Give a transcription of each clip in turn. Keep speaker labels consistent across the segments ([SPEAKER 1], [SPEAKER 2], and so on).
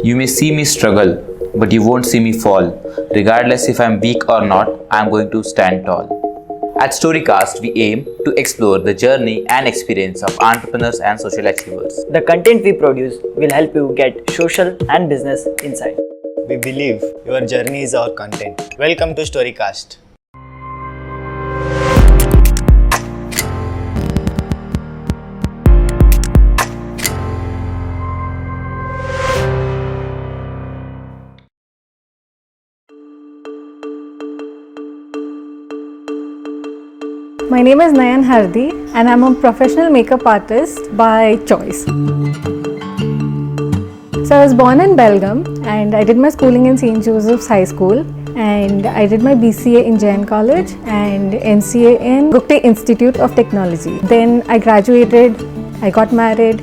[SPEAKER 1] You may see me struggle, but you won't see me fall. Regardless if I'm weak or not, I'm going to stand tall. At Storycast, we aim to explore the journey and experience of entrepreneurs and social achievers.
[SPEAKER 2] The content we produce will help you get social and business insight.
[SPEAKER 3] We believe your journey is our content. Welcome to Storycast.
[SPEAKER 4] My name is Nayan Hardi and I'm a professional makeup artist by choice. So I was born in Belgaum and I did my schooling in St. Joseph's High School, and I did my BCA in Jain College and MCA in Gupte Institute of Technology. Then I graduated, I got married.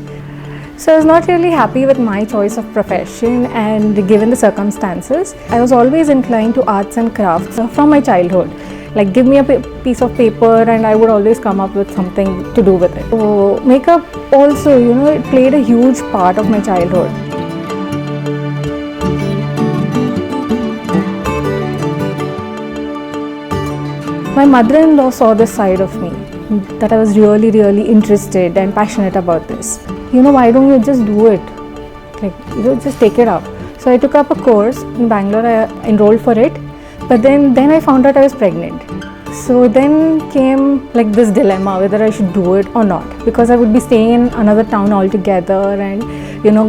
[SPEAKER 4] So I was not really happy with my choice of profession, and given the circumstances, I was always inclined to arts and crafts from my childhood. Like, give me a piece of paper and I would always come up with something to do with it. So makeup also, it played a huge part of my childhood. My mother-in-law saw this side of me, that I was really, really interested and passionate about this. Why don't you just do it? Just take it up. So I took up a course in Bangalore, I enrolled for it. But then I found out I was pregnant. So then came like this dilemma whether I should do it or not, because I would be staying in another town altogether and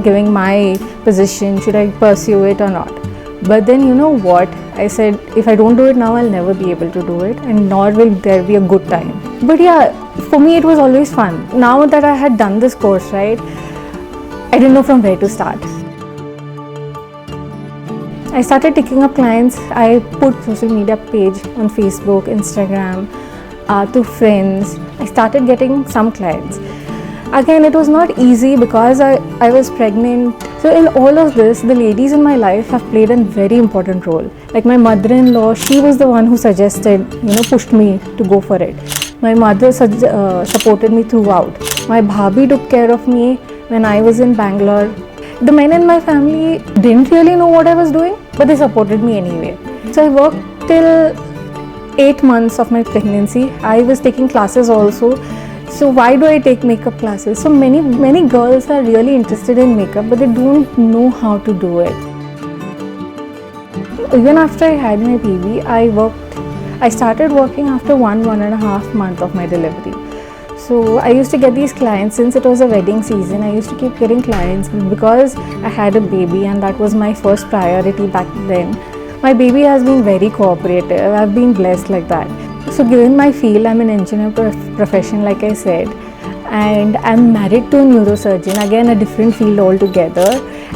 [SPEAKER 4] giving my position, should I pursue it or not. But then what, I said if I don't do it now, I'll never be able to do it, and nor will there be a good time. But yeah, for me it was always fun. Now that I had done this course, right, I didn't know from where to start. I started taking up clients. I put social media page on Facebook, Instagram, to friends. I started getting some clients. Again, it was not easy because I was pregnant. So in all of this, the ladies in my life have played a very important role. Like my mother-in-law, she was the one who suggested, pushed me to go for it. My mother supported me throughout. My bhabhi took care of me when I was in Bangalore. The men in my family didn't really know what I was doing, but they supported me anyway. So I worked till 8 months of my pregnancy. I was taking classes also. So why do I take makeup classes? So many girls are really interested in makeup, but they don't know how to do it. Even after I had my baby, I started working after 1.5 months of my delivery. So I used to get these clients since it was a wedding season. I used to keep getting clients because I had a baby, and that was my first priority back then. My baby has been very cooperative. I've been blessed like that. So given my field, I'm an engineer profession like I said, and I'm married to a neurosurgeon, again a different field altogether.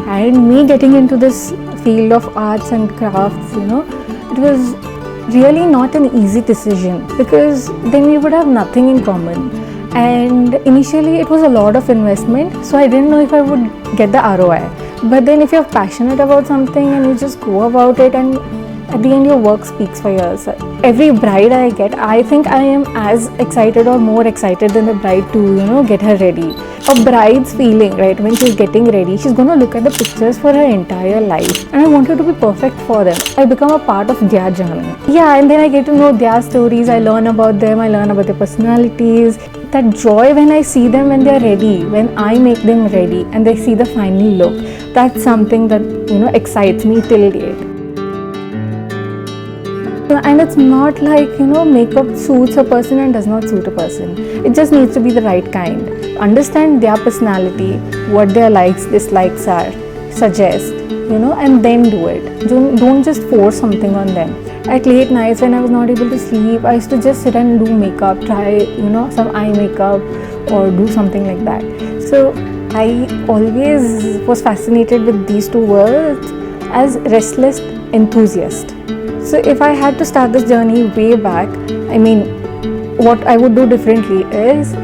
[SPEAKER 4] And me getting into this field of arts and crafts, it was really not an easy decision, because then we would have nothing in common. And initially it was a lot of investment, so I didn't know if I would get the ROI. But then if you're passionate about something and you just go about it, and at the end your work speaks for yourself. Every bride I get, I think I am as excited or more excited than the bride to get her ready. A bride's feeling, right, when she's getting ready, she's going to look at the pictures for her entire life, and I want it to be perfect for them. I become a part of their journey. Yeah, and then I get to know their stories, I learn about them, I learn about their personalities. That joy when I see them when they're ready, when I make them ready and they see the final look, that's something that excites me till date. And it's not like makeup suits a person and does not suit a person. It just needs to be the right kind. Understand their personality, what their likes, dislikes are, suggest, and then do it. Don't just force something on them. At late nights when I was not able to sleep, I used to just sit and do makeup, try some eye makeup or do something like that. So I always was fascinated with these two words as restless enthusiast. So if I had to start this journey way back, what I would do differently is,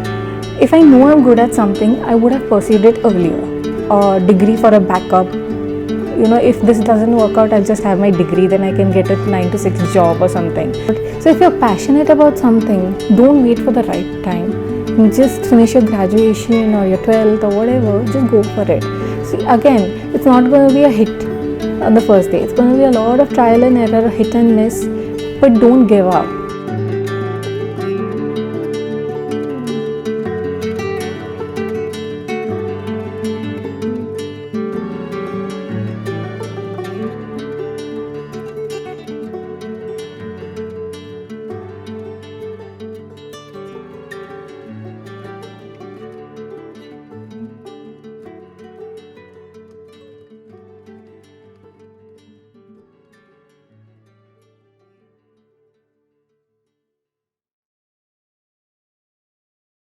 [SPEAKER 4] if I know I'm good at something, I would have pursued it earlier. A degree for a backup. If this doesn't work out, I'll just have my degree, then I can get a 9 to 6 job or something. So if you're passionate about something, don't wait for the right time. Just finish your graduation or your 12th or whatever, just go for it. See, again, it's not going to be a hit on the first day. It's going to be a lot of trial and error, hit and miss, but don't give up.